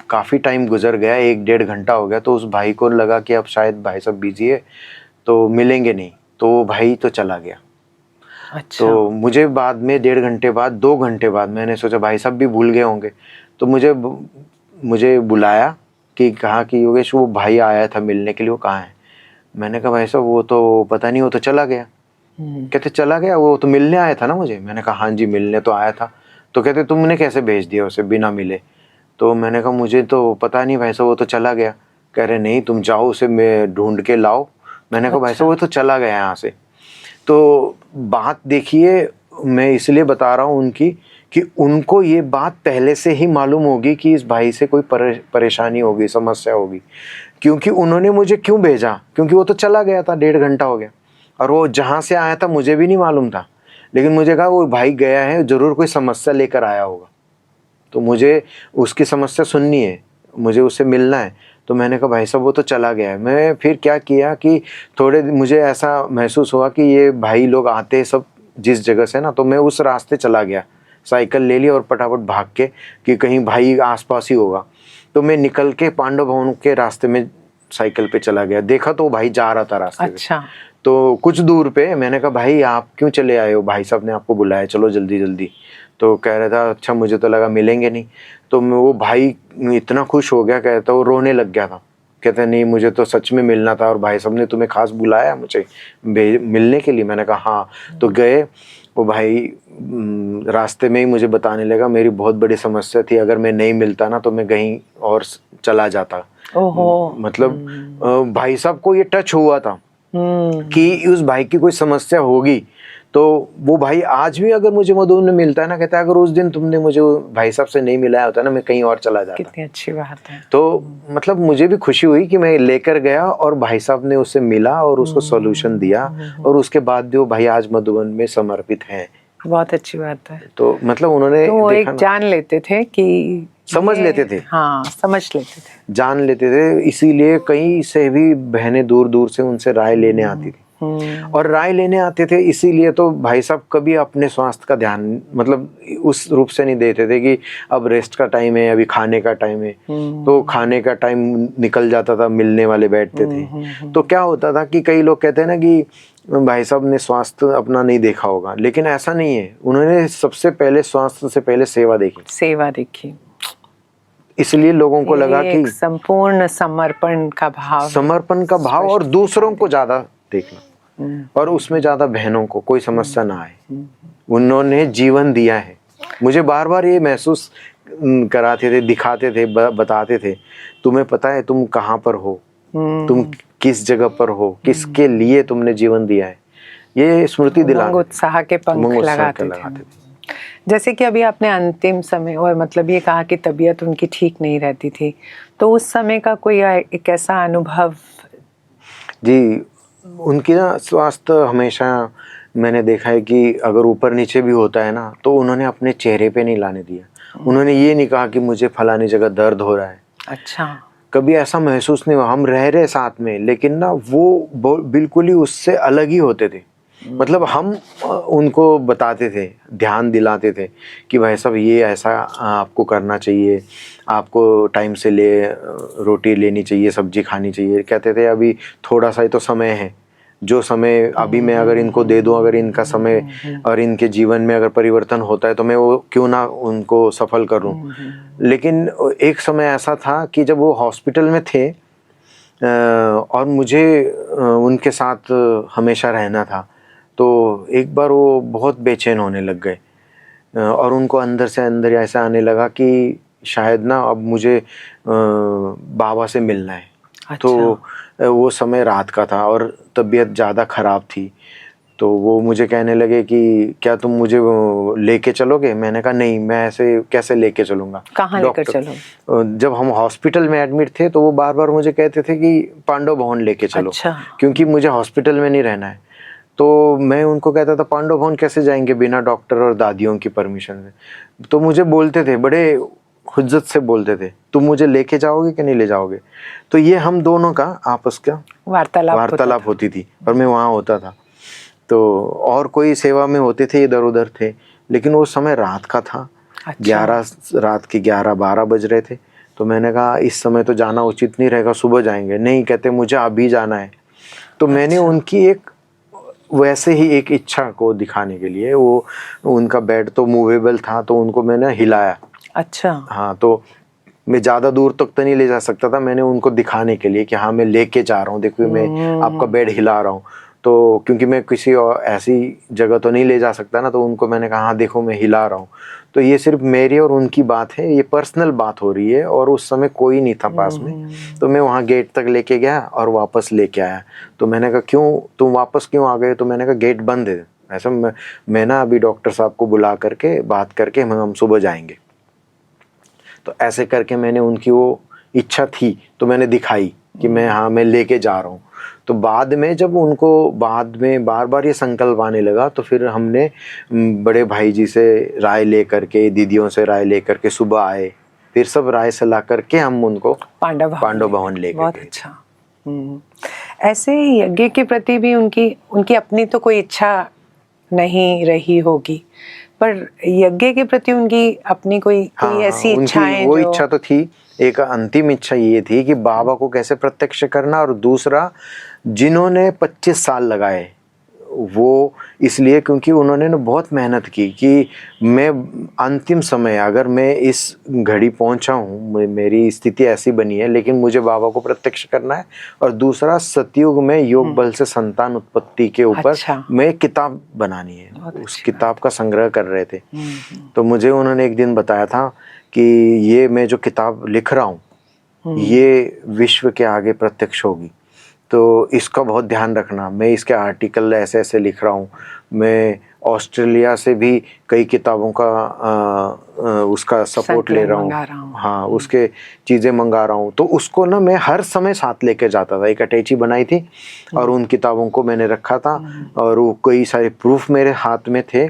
काफ़ी टाइम गुजर गया, 1-1.5 घंटा हो गया, तो उस भाई को लगा कि अब शायद भाई साहब बिजी है तो मिलेंगे नहीं, तो भाई तो चला गया। अच्छा। तो मुझे बाद में 1.5 घंटे बाद, 2 घंटे बाद मैंने सोचा भाई साहब भी भूल गए होंगे, तो मुझे बुलाया कि कहा कि योगेश वो भाई आया था मिलने के लिए, वो कहाँ है? मैंने कहा भाई साहब वो तो पता नहीं, वो तो चला गया। कहते चला गया? वो तो मिलने आया था ना मुझे। मैंने कहा हाँ जी मिलने तो आया था। तो कहते तुमने कैसे भेज दिया उसे बिना मिले? तो मैंने कहा मुझे तो पता नहीं भाई साहब, वो तो चला गया। कह रहे नहीं तुम जाओ उसे मैं ढूंढ के लाओ। मैंने कहा भाई साहब वो तो चला गया यहाँ से। तो बात देखिए, मैं इसलिए बता रहा हूँ उनकी, कि उनको ये बात पहले से ही मालूम होगी कि इस भाई से कोई परेशानी होगी, समस्या होगी, क्योंकि उन्होंने मुझे क्यों भेजा, क्योंकि वो तो चला गया था, 1.5 घंटा हो गया, और वो जहाँ से आया था मुझे भी नहीं मालूम था, लेकिन मुझे कहा वो भाई गया है, ज़रूर कोई समस्या लेकर आया होगा, तो मुझे उसकी समस्या सुननी है, मुझे उससे मिलना है। तो मैंने कहा भाई साहब वो तो चला गया है। मैं फिर क्या किया कि थोड़े मुझे ऐसा महसूस हुआ कि ये भाई लोग आते सब जिस जगह से ना, तो मैं उस रास्ते चला गया, साइकिल ले ली और फटाफट भाग के कि कहीं भाई आसपास ही होगा। तो मैं निकल के पांडव भवन के रास्ते में साइकिल पे चला गया, देखा तो भाई जा रहा था रास्ते अच्छा। पे। तो कुछ दूर पे मैंने कहा भाई आप क्यों चले आए हो, भाई साहब ने आपको बुलाया, चलो जल्दी जल्दी। तो कह रहा था अच्छा मुझे तो लगा मिलेंगे नहीं। तो वो भाई इतना खुश हो गया, कहता वो रोने लग गया था, कहते नहीं मुझे तो सच में मिलना था और भाई साहब ने तुम्हें खास बुलाया मुझे मिलने के लिए। मैंने कहा हाँ। तो गए, वो भाई रास्ते में ही मुझे बताने लगा मेरी बहुत बड़ी समस्या थी, अगर मैं नहीं मिलता ना तो मैं कहीं और चला जाता। ओहो। मतलब भाई साहब को ये टच हुआ था कि उस भाई की कोई समस्या होगी। तो वो भाई आज भी अगर मुझे मधुबन में मिलता है ना, कहता है अगर उस दिन तुमने मुझे भाई साहब से नहीं मिलाया होता ना मैं कहीं और चला जाता। कितनी अच्छी बात है। तो मतलब मुझे भी खुशी हुई कि मैं लेकर गया और भाई साहब ने उससे मिला और उसको सॉल्यूशन दिया, और उसके बाद भी वो भाई आज मधुबन में समर्पित हैं। बहुत अच्छी बात है। तो मतलब उन्होंने तो वो एक जान लेते थे कि समझ लेते थे, हाँ समझ लेते थे, जान लेते थे। इसीलिए कहीं से भी बहनें दूर दूर से उनसे राय लेने आती थी, और राय लेने आते थे। इसीलिए तो भाई साहब कभी अपने स्वास्थ्य का ध्यान मतलब उस रूप से नहीं देते थे कि अब रेस्ट का टाइम है, अभी खाने का टाइम है। तो खाने का टाइम निकल जाता था, मिलने वाले बैठते थे। तो क्या होता था कि कई लोग कहते हैं ना कि भाई साहब ने स्वास्थ्य अपना नहीं देखा होगा, लेकिन ऐसा नहीं है। उन्होंने सबसे पहले स्वास्थ्य से पहले सेवा देखी, सेवा देखी। इसलिए लोगों को लगा कि संपूर्ण समर्पण का भाव और दूसरों को ज्यादा देखना, और उसमें ज्यादा बहनों को कोई समस्या ना आए। उन्होंने जीवन दिया है। मुझे बार बार ये महसूस कराते थे, दिखाते थे, बताते थे तुम्हें पता है तुम कहाँ पर हो, तुम किस जगह पर हो, किसके लिए तुमने जीवन दिया है। ये स्मृति दिलाते, उत्साह के पंख लगाते थे। जैसे कि अभी आपने अंतिम समय और मतलब ये कहा कि तबीयत उनकी ठीक नहीं रहती थी, तो उस समय का कोई एक ऐसा अनुभव? जी, उनकी ना स्वास्थ्य हमेशा मैंने देखा है कि अगर ऊपर नीचे भी होता है ना तो उन्होंने अपने चेहरे पे नहीं लाने दिया। उन्होंने ये नहीं कहा कि मुझे फलानी जगह दर्द हो रहा है। अच्छा, कभी ऐसा महसूस नहीं हुआ। हम रह रहे साथ में, लेकिन ना वो बिल्कुल ही उससे अलग ही होते थे। मतलब हम उनको बताते थे, ध्यान दिलाते थे कि भाई साहब ये ऐसा आपको करना चाहिए, आपको टाइम से रोटी लेनी चाहिए, सब्जी खानी चाहिए। कहते थे अभी थोड़ा सा ही तो समय है, जो समय अभी मैं अगर इनको दे दूं, अगर इनका समय और इनके जीवन में अगर परिवर्तन होता है तो मैं वो क्यों ना उनको सफल करूं। लेकिन एक समय ऐसा था कि जब वो हॉस्पिटल में थे और मुझे उनके साथ हमेशा रहना था, तो एक बार वो बहुत बेचैन होने लग गए और उनको अंदर से अंदर ऐसा आने लगा कि शायद ना अब मुझे बाबा से मिलना है। अच्छा। तो वो समय रात का था और तबीयत ज़्यादा ख़राब थी। तो वो मुझे कहने लगे कि क्या तुम मुझे लेके चलोगे? मैंने कहा नहीं, मैं ऐसे कैसे लेके चलूँगा। कहाँ लेकर चलो? जब हम हॉस्पिटल में एडमिट थे तो वो बार बार मुझे कहते थे कि पांडव भवन लेके चलो। अच्छा। क्योंकि मुझे हॉस्पिटल में नहीं रहना है। तो मैं उनको कहता था पांडव भवन कैसे जाएंगे बिना डॉक्टर और दादियों की परमिशन से। तो मुझे बोलते थे, बड़े हुज्जत से बोलते थे, तुम मुझे लेके जाओगे कि नहीं ले जाओगे। तो ये हम दोनों का आपस का वार्तालाप होती थी और मैं वहाँ होता था। तो और कोई सेवा में होते थे, इधर उधर थे, लेकिन वो समय रात का था। अच्छा। रात के 11-12 बज रहे थे। तो मैंने कहा इस समय तो जाना उचित नहीं रहेगा, सुबह जाएंगे। नहीं, कहते मुझे अभी जाना है। तो मैंने उनकी एक वैसे ही एक इच्छा को दिखाने के लिए, वो उनका बेड तो मूवेबल था तो उनको मैंने हिलाया। अच्छा। हाँ, तो मैं ज़्यादा दूर तक तो नहीं ले जा सकता था। मैंने उनको दिखाने के लिए कि हाँ मैं लेके जा रहा हूँ, देखो मैं आपका बेड हिला रहा हूँ। तो क्योंकि मैं किसी और ऐसी जगह तो नहीं ले जा सकता ना, तो उनको मैंने कहा हाँ देखो मैं हिला रहा हूँ। तो ये सिर्फ मेरी और उनकी बात है, ये पर्सनल बात हो रही है। और उस समय कोई नहीं था पास में, तो मैं वहाँ गेट तक लेके गया और वापस लेके आया। तो मैंने कहा क्यों तुम वापस क्यों आ गए? तो मैंने कहा गेट बंद है, ऐसा मैं ना अभी डॉक्टर साहब को बुला करके बात करके हम सुबह जाएंगे। तो ऐसे करके मैंने उनकी वो इच्छा थी तो मैंने दिखाई कि मैं लेके जा रहा हूँ। तो बाद में जब उनको बाद में बार बार ये संकल्प आने लगा, तो फिर हमने बड़े भाई जी से राय ले करके, दीदियों से राय ले करके सुबह आए। फिर सब राय सलाह करके हम उनको पांडव भवन ले गए। बहुत अच्छा। ऐसे यज्ञ के प्रति भी उनकी अपनी तो कोई इच्छा नहीं रही होगी, पर यज्ञ के प्रति उनकी अपनी कोई ऐसी इच्छाएं? वो इच्छा तो थी एक अंतिम इच्छा ये थी कि बाबा को कैसे प्रत्यक्ष करना, और दूसरा जिन्होंने 25 साल लगाए वो इसलिए क्योंकि उन्होंने ना बहुत मेहनत की कि मैं अंतिम समय अगर मैं इस घड़ी पहुंचा हूँ, मेरी स्थिति ऐसी बनी है, लेकिन मुझे बाबा को प्रत्यक्ष करना है। और दूसरा सतयुग में योग बल से संतान उत्पत्ति के ऊपर अच्छा। मैं एक किताब बनानी है। उस अच्छी किताब का संग्रह कर रहे थे। तो मुझे उन्होंने एक दिन बताया था कि ये मैं जो किताब लिख रहा हूँ ये विश्व के आगे प्रत्यक्ष होगी, तो इसका बहुत ध्यान रखना। मैं इसके आर्टिकल ऐसे ऐसे लिख रहा हूँ, मैं ऑस्ट्रेलिया से भी कई किताबों का उसका सपोर्ट ले रहा हूँ। हाँ, उसके चीज़ें मंगा रहा हूँ। तो उसको ना मैं हर समय साथ लेके जाता था। एक अटैची बनाई थी और उन किताबों को मैंने रखा था, और वो कई सारे प्रूफ मेरे हाथ में थे,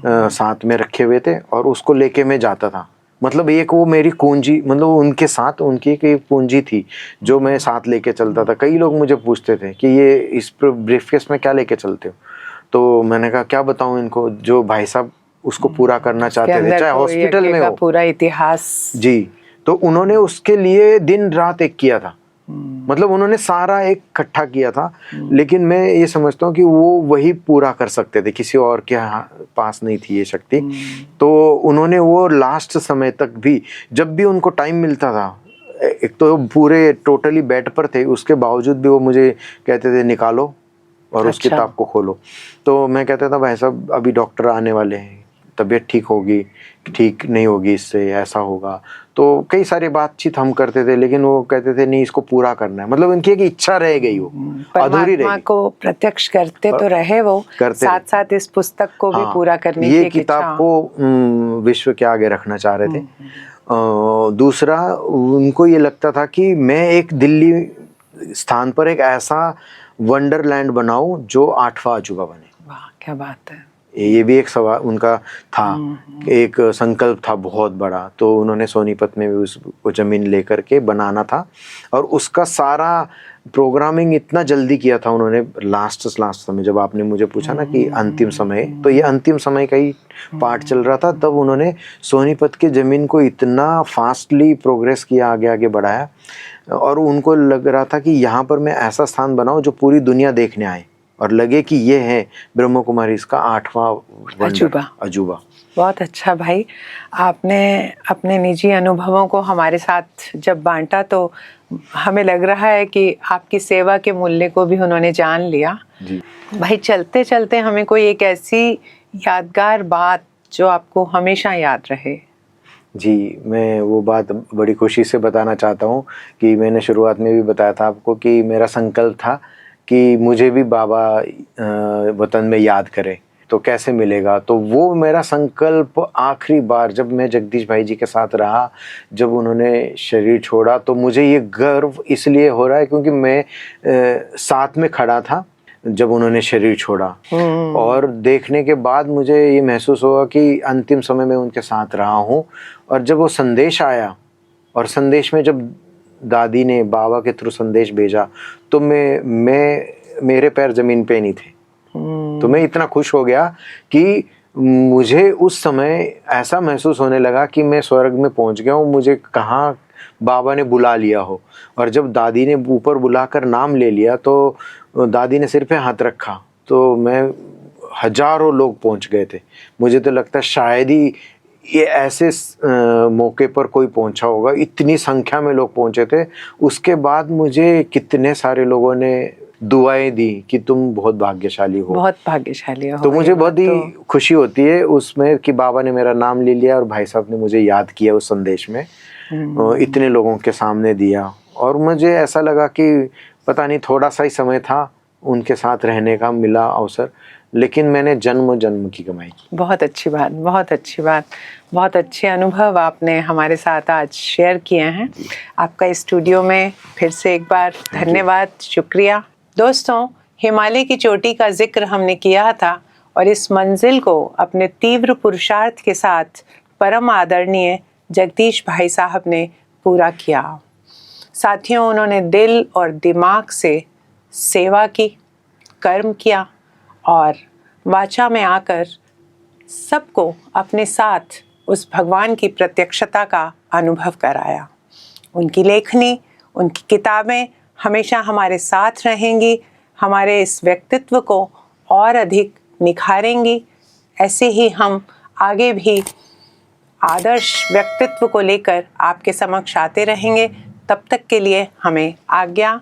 साथ में रखे हुए थे, और उसको लेके मैं जाता था। मतलब एक वो मेरी कुंजी, मतलब उनके साथ उनकी एक पूंजी थी जो मैं साथ लेके चलता था। कई लोग मुझे पूछते थे कि ये इस ब्रीफकेस में क्या लेके चलते हो, तो मैंने कहा क्या बताऊं इनको, जो भाई साहब उसको पूरा करना चाहते थे, चाहे हॉस्पिटल में हो। पूरा इतिहास जी, तो उन्होंने उसके लिए दिन रात एक किया था। मतलब उन्होंने सारा एक इकट्ठा किया था, लेकिन मैं ये समझता हूँ कि वो वही पूरा कर सकते थे, किसी और के पास नहीं थी ये शक्ति। तो उन्होंने वो लास्ट समय तक भी, जब भी उनको टाइम मिलता था, एक तो पूरे टोटली बेड पर थे, उसके बावजूद भी वो मुझे कहते थे निकालो और उस किताब को खोलो। तो मैं कहता था भाई साहब अभी डॉक्टर आने वाले हैं, तबीयत ठीक होगी, ठीक नहीं होगी, इससे ऐसा होगा। तो कई सारी बातचीत हम करते थे, लेकिन वो कहते थे नहीं इसको पूरा करना है। मतलब उनकी एक इच्छा रह गई, वो अधूरी रह गई। को प्रत्यक्ष करते तो रहे वो, साथ साथ इस पुस्तक को भी पूरा करने की ये किताब को विश्व के आगे रखना चाह रहे थे। दूसरा उनको ये लगता था कि मैं एक दिल्ली स्थान पर एक ऐसा वंडरलैंड बनाऊं जो 8वां अजूबा बने। वाह क्या बात है। ये भी एक सवाल उनका था, एक संकल्प था बहुत बड़ा। तो उन्होंने सोनीपत में भी उसको जमीन लेकर के बनाना था, और उसका सारा प्रोग्रामिंग इतना जल्दी किया था उन्होंने। लास्ट समय जब आपने मुझे पूछा ना कि अंतिम समय, तो ये अंतिम समय का ही पार्ट चल रहा था, तब उन्होंने सोनीपत की जमीन को इतना फास्टली प्रोग्रेस किया, आगे आगे बढ़ाया, और उनको लग रहा था कि यहाँ पर मैं ऐसा स्थान बनाऊं जो पूरी दुनिया देखने आए और लगे कि ये है ब्रह्म कुमारी इसका 8वां अजूबा। बहुत अच्छा भाई, आपने अपने निजी अनुभवों को हमारे साथ जब बांटा तो हमें लग रहा है कि आपकी सेवा के मूल्य को भी उन्होंने जान लिया। जी भाई, चलते चलते हमें कोई एक ऐसी यादगार बात जो आपको हमेशा याद रहे। जी, मैं वो बात बड़ी खुशी से बताना चाहता हूँ कि मैंने शुरुआत में भी बताया था आपको कि मेरा संकल्प था कि मुझे भी बाबा वतन में याद करे, तो कैसे मिलेगा। तो वो मेरा संकल्प आखिरी बार जब मैं जगदीश भाई जी के साथ रहा, जब उन्होंने शरीर छोड़ा, तो मुझे ये गर्व इसलिए हो रहा है क्योंकि मैं साथ में खड़ा था जब उन्होंने शरीर छोड़ा, और देखने के बाद मुझे ये महसूस हुआ कि अंतिम समय में उनके साथ रहा हूँ। और जब वो संदेश आया, और संदेश में जब दादी ने बाबा के थ्रू संदेश भेजा, तो मेरे पैर जमीन पे नहीं थे। तो मैं इतना खुश हो गया कि मुझे उस समय ऐसा महसूस होने लगा कि मैं स्वर्ग में पहुंच गया हूँ, मुझे कहाँ बाबा ने बुला लिया हो। और जब दादी ने ऊपर बुलाकर नाम ले लिया, तो दादी ने सिर पे हाथ रखा, तो मैं हजारों लोग पहुंच गए थे। मुझे तो लगता है शायद ही ये ऐसे मौके पर कोई पहुंचा होगा, इतनी संख्या में लोग पहुंचे थे। उसके बाद मुझे कितने सारे लोगों ने दुआएं दी कि तुम बहुत भाग्यशाली हो, बहुत भाग्यशाली हो। तो मुझे बहुत ही खुशी होती है उसमें कि बाबा ने मेरा नाम ले लिया और भाई साहब ने मुझे याद किया उस संदेश में, इतने लोगों के सामने दिया। और मुझे ऐसा लगा कि पता नहीं थोड़ा सा ही समय था उनके साथ रहने का मिला अवसर, लेकिन मैंने जन्म जन्म की कमाई की। बहुत अच्छी बात, बहुत अच्छी बात, बहुत अच्छे अनुभव आपने हमारे साथ आज शेयर किए हैं। आपका स्टूडियो में फिर से एक बार धन्यवाद, शुक्रिया। दोस्तों, हिमालय की चोटी का जिक्र हमने किया था, और इस मंजिल को अपने तीव्र पुरुषार्थ के साथ परम आदरणीय जगदीश भाई साहब ने पूरा किया। साथियों, उन्होंने दिल और दिमाग से सेवा की, कर्म किया, और वाचा में आकर सबको अपने साथ उस भगवान की प्रत्यक्षता का अनुभव कराया। उनकी लेखनी, उनकी किताबें हमेशा हमारे साथ रहेंगी, हमारे इस व्यक्तित्व को और अधिक निखारेंगी। ऐसे ही हम आगे भी आदर्श व्यक्तित्व को लेकर आपके समक्ष आते रहेंगे। तब तक के लिए हमें आज्ञा।